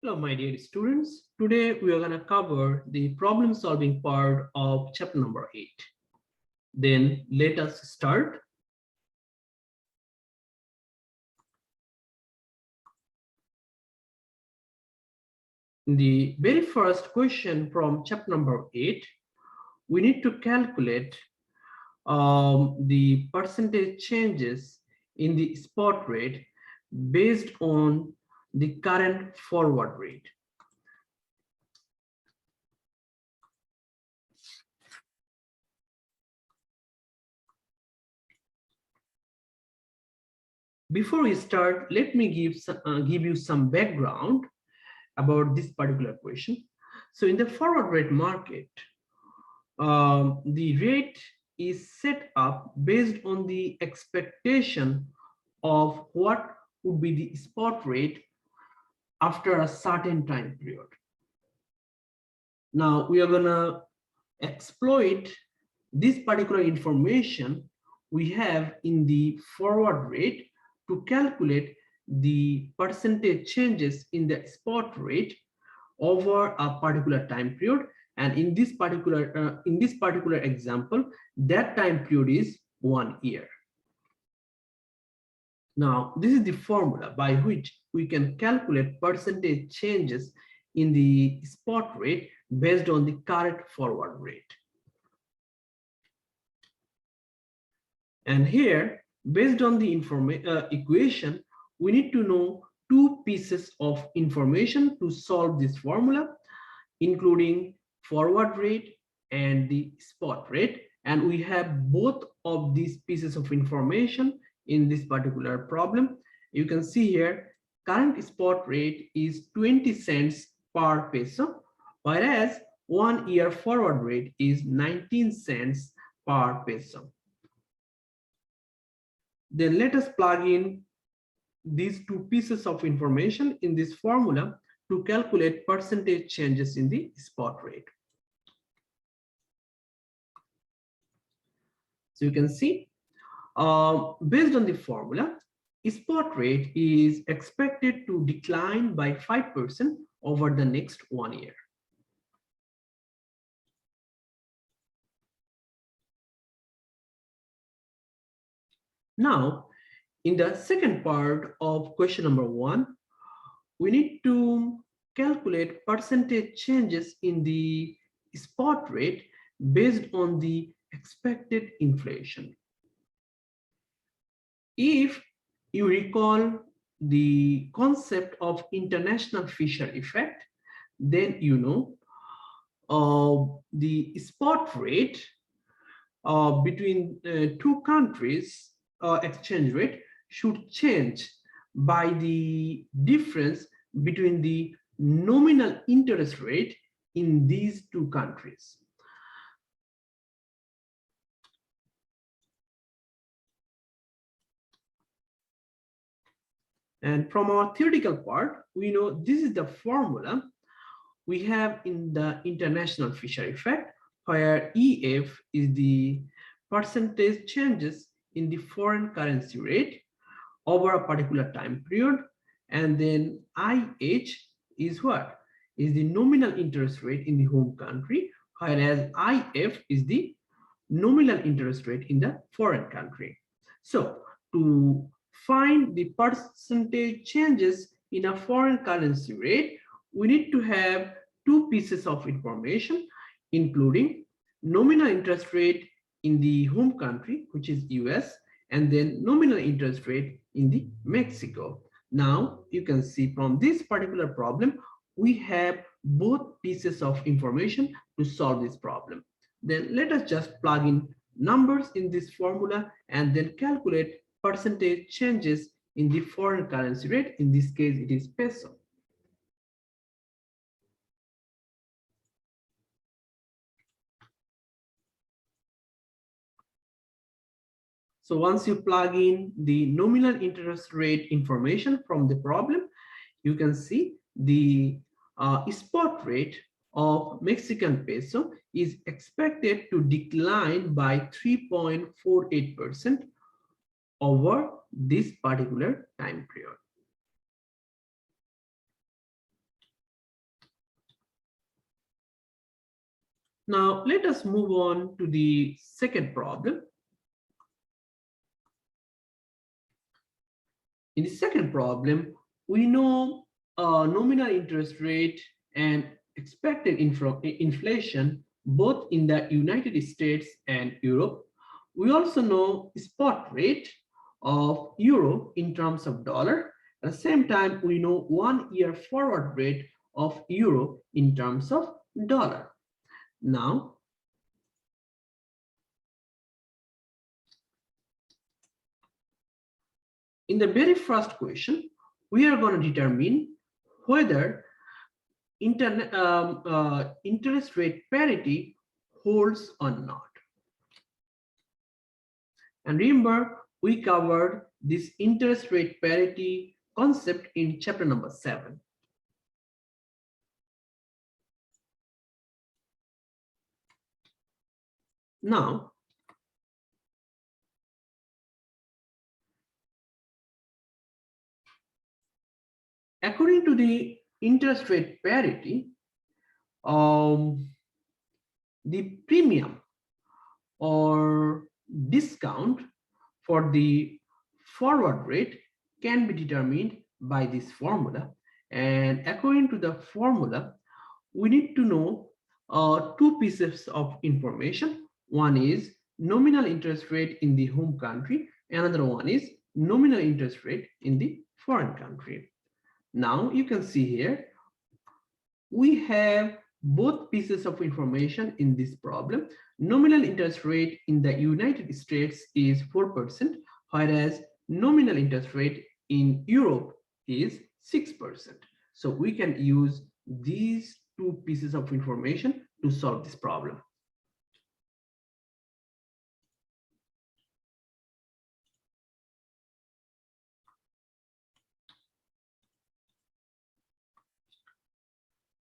Hello, my dear students. Today we are going to cover the problem solving part of chapter number 8. Then let us start. The very first question from chapter number 8, we need to calculate the percentage changes in the spot rate based on the current forward rate. Before we start, let me give you some background about this particular question. So in the forward rate market, the rate is set up based on the expectation of what would be the spot rate after a certain time period. Now we are gonna exploit this particular information we have in the forward rate to calculate the percentage changes in the spot rate over a particular time period. And in this particular example, that time period is 1 year. Now, this is the formula by which we can calculate percentage changes in the spot rate based on the current forward rate. And here, based on the equation, we need to know two pieces of information to solve this formula, including forward rate and the spot rate. And we have both of these pieces of information in this particular problem. You can see here, current spot rate is 20 cents per peso, whereas 1 year forward rate is 19 cents per peso. Then let us plug in these two pieces of information in this formula to calculate percentage changes in the spot rate. So you can see, based on the formula, spot rate is expected to decline by 5% over the next 1 year. Now, in the second part of question number 1, we need to calculate percentage changes in the spot rate based on the expected inflation. If you recall the concept of international Fisher effect, then you know the spot rate between two countries exchange rate should change by the difference between the nominal interest rate in these two countries. And from our theoretical part, we know this is the formula we have in the international Fisher effect, where EF is the percentage changes in the foreign currency rate over a particular time period, and then IH is what? Is the nominal interest rate in the home country, whereas IF is the nominal interest rate in the foreign country. So to find the percentage changes in a foreign currency rate, we need to have two pieces of information, including nominal interest rate in the home country, which is US, and then nominal interest rate in the Mexico. Now you can see from this particular problem, we have both pieces of information to solve this problem. Then let us just plug in numbers in this formula and then calculate percentage changes in the foreign currency rate. In this case, it is peso. So once you plug in the nominal interest rate information from the problem, you can see the spot rate of Mexican peso is expected to decline by 3.48% over this particular time period. Now let us move on to the second problem. In the second problem, we know nominal interest rate and expected inflation both in the United States and Europe. We also know spot rate of euro in terms of dollar. At the same time, we know 1 year forward rate of euro in terms of dollar. Now, in the very first question, we are going to determine whether interest rate parity holds or not. And remember, we covered this interest rate parity concept in chapter number 7. Now, according to the interest rate parity, the premium or discount for the forward rate can be determined by this formula. And according to the formula, we need to know two pieces of information. One is nominal interest rate in the home country. Another one is nominal interest rate in the foreign country. Now you can see here, we have both pieces of information in this problem. Nominal interest rate in the United States is 4%, whereas nominal interest rate in Europe is 6%. So we can use these two pieces of information to solve this problem.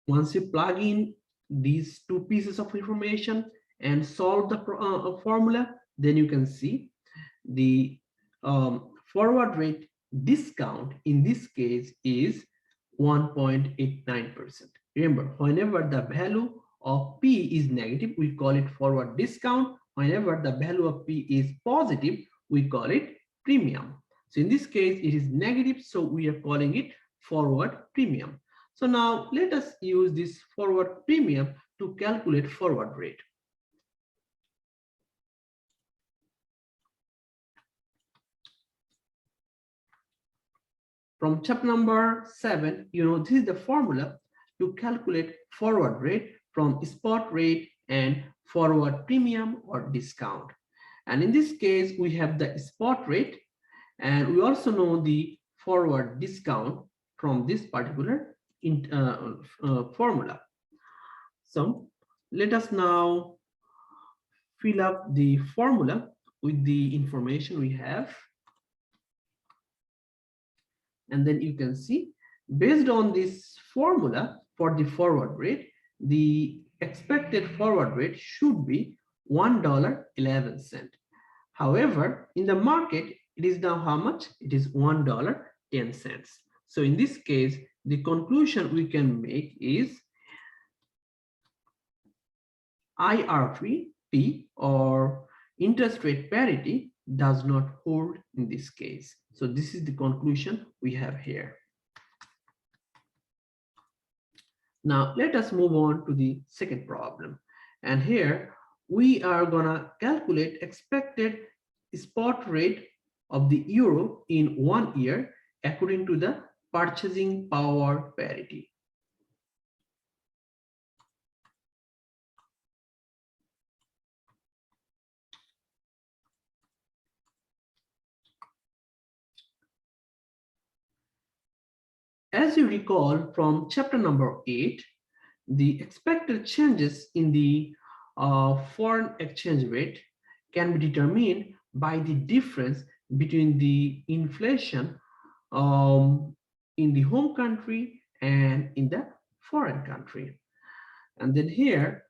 Once you plug in these two pieces of information and solve the formula, then you can see the forward rate discount in this case is 1.89%. Remember, whenever the value of P is negative, we call it forward discount. Whenever the value of P is positive, we call it premium. So in this case, it is negative, so we are calling it forward premium. So now let us use this forward premium to calculate forward rate. From chapter number 7, you know, this is the formula to calculate forward rate from spot rate and forward premium or discount. And in this case, we have the spot rate, and we also know the forward discount from this particular formula. So let us now fill up the formula with the information we have. And then you can see, based on this formula for the forward rate, the expected forward rate should be $1.11. However, in the market, it is now how much? It is $1.10. So in this case, the conclusion we can make is IRP or interest rate parity does not hold in this case. So this is the conclusion we have here. Now let us move on to the second problem. And here we are gonna calculate expected spot rate of the euro in 1 year according to the purchasing power parity. As you recall from chapter number 8, the expected changes in the foreign exchange rate can be determined by the difference between the inflation in the home country and in the foreign country. And then here,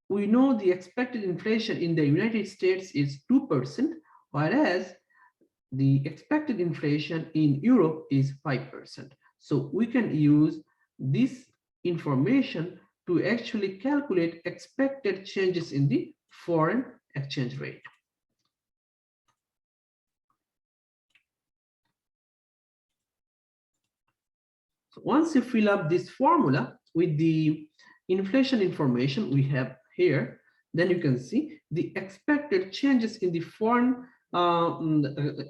we know the expected inflation in the United States is 2%, whereas the expected inflation in Europe is 5%. So we can use this information to actually calculate expected changes in the foreign exchange rate. So once you fill up this formula with the inflation information we have here, then you can see the expected changes in the foreign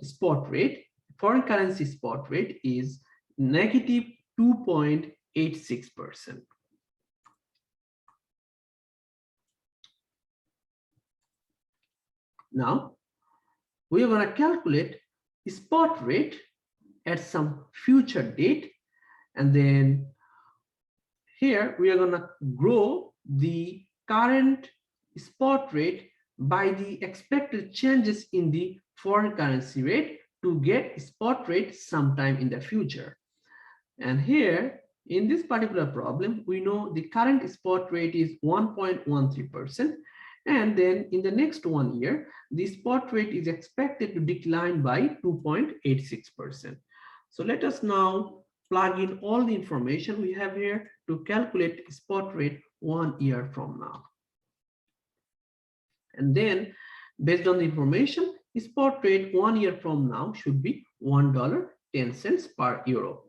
spot rate, foreign currency spot rate is negative 2.86%. Now, we are going to calculate the spot rate at some future date, and then here we are going to grow the current spot rate by the expected changes in the foreign currency rate to get spot rate sometime in the future. And here in this particular problem, we know the current spot rate is 1.13%. And then in the next 1 year, the spot rate is expected to decline by 2.86%. So let us now plug in all the information we have here to calculate spot rate 1 year from now. And then based on the information, spot rate 1 year from now should be $1.10 per euro.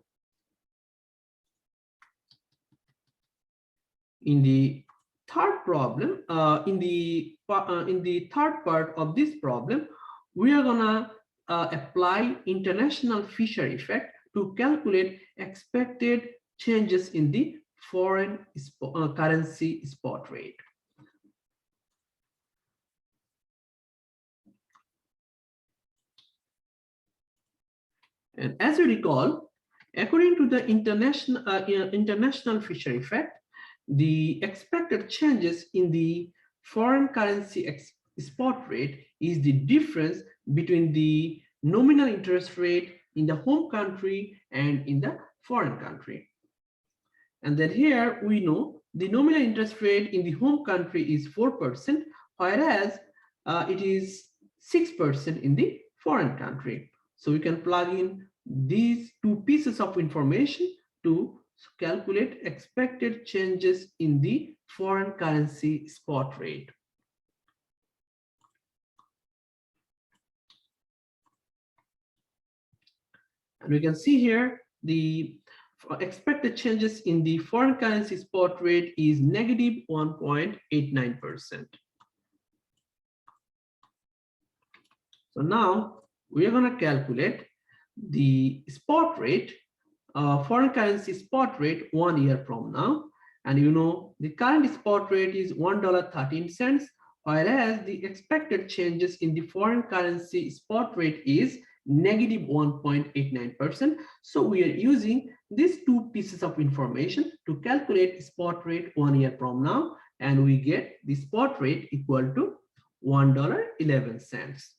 In the third problem, in the third part of this problem, we are gonna apply international Fisher effect to calculate expected changes in the foreign currency spot rate. And as you recall, according to the international Fisher effect, the expected changes in the foreign currency spot rate is the difference between the nominal interest rate in the home country and in the foreign country. And then here we know the nominal interest rate in the home country is 4%, whereas it is 6% in the foreign country. So we can plug in these two pieces of information to calculate expected changes in the foreign currency spot rate. And we can see here the expected changes in the foreign currency spot rate is negative 1.89%. So now we are going to calculate the spot rate, foreign currency spot rate 1 year from now. And you know the current spot rate is $1.13, whereas the expected changes in the foreign currency spot rate is negative 1.89%. So we are using these two pieces of information to calculate spot rate 1 year from now, and we get the spot rate equal to $1.11.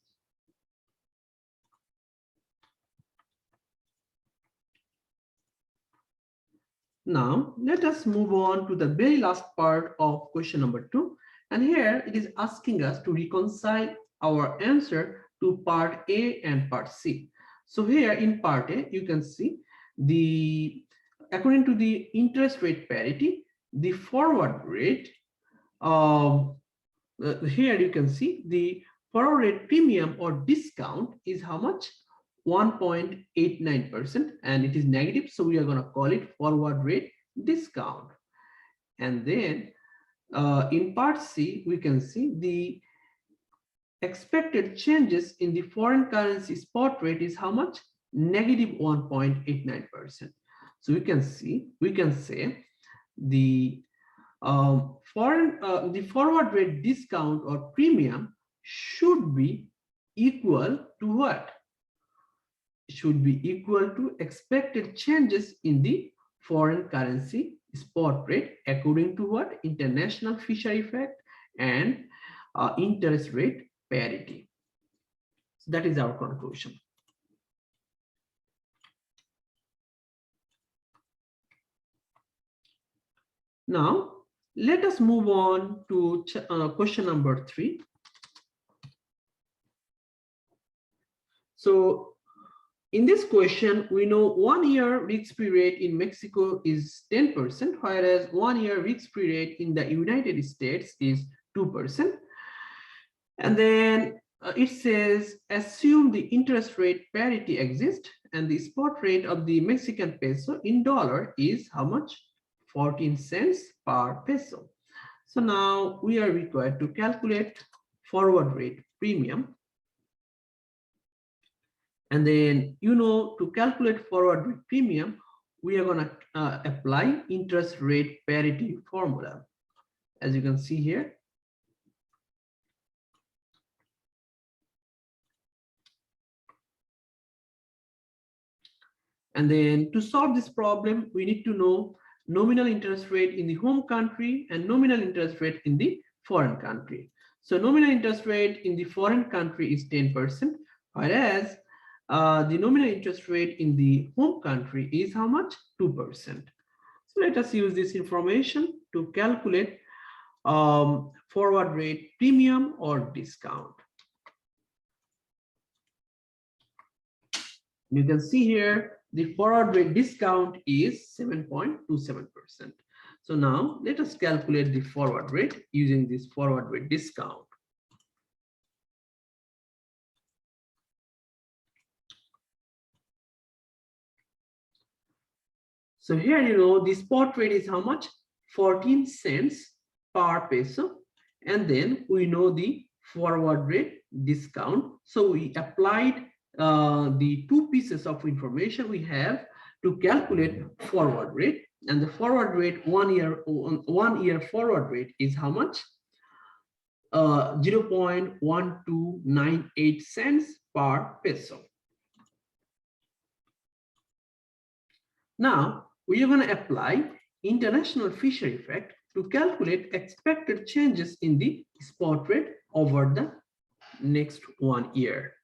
Now, let us move on to the very last part of question number 2. And here it is asking us to reconcile our answer to part A and part C. So here in part A, you can see according to the interest rate parity, the forward rate, here you can see the forward rate premium or discount is how much? 1.89%, and it is negative, so we are going to call it forward rate discount. And then in part C, we can see the expected changes in the foreign currency spot rate is how much? Negative 1.89%. So we can say the forward rate discount or premium should be equal to what? Should be equal to expected changes in the foreign currency spot rate according to what? International Fisher effect and interest rate parity. So that is our conclusion. Now, let us move on to question number 3. So In this question, we know 1 year risk-free rate in Mexico is 10%, whereas 1 year risk-free rate in the United States is 2%. And then it says, assume the interest rate parity exists and the spot rate of the Mexican peso in dollar is how much? 14 cents per peso. So now we are required to calculate forward rate premium. And then, to calculate forward rate premium, we are going to apply interest rate parity formula, as you can see here. And then to solve this problem, we need to know nominal interest rate in the home country and nominal interest rate in the foreign country. So nominal interest rate in the foreign country is 10%, whereas the nominal interest rate in the home country is how much? 2%. So let us use this information to calculate forward rate premium or discount. You can see here the forward rate discount is 7.27%. So now let us calculate the forward rate using this forward rate discount. So here, the spot rate is how much? 14 cents per peso. And then we know the forward rate discount. So we applied the two pieces of information we have to calculate forward rate. And the forward rate, 1 year forward rate is how much? 0.1298 cents per peso. Now we are going to apply international Fisher effect to calculate expected changes in the spot rate over the next 1 year.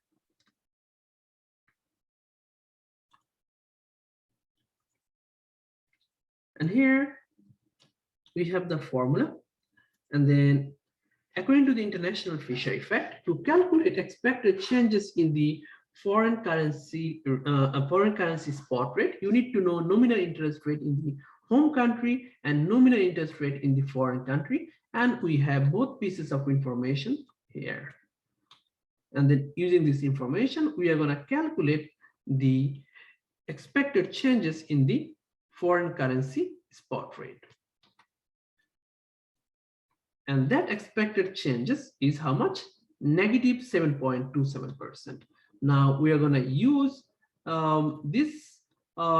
And here we have the formula. And then according to the international Fisher effect, to calculate expected changes in the foreign currency spot rate, you need to know nominal interest rate in the home country and nominal interest rate in the foreign country. And we have both pieces of information here. And then using this information, we are going to calculate the expected changes in the foreign currency spot rate. And that expected changes is how much? Negative 7.27%. Now we are going to use this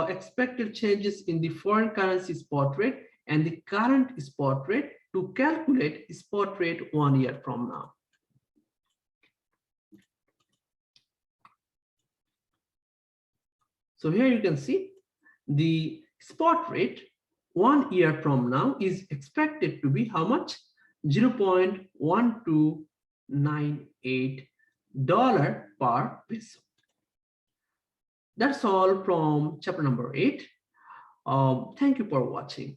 expected changes in the foreign currency spot rate and the current spot rate to calculate spot rate 1 year from now. So here you can see the spot rate 1 year from now is expected to be how much? 0.1298 per peso. That's all from chapter number 8. Thank you for watching.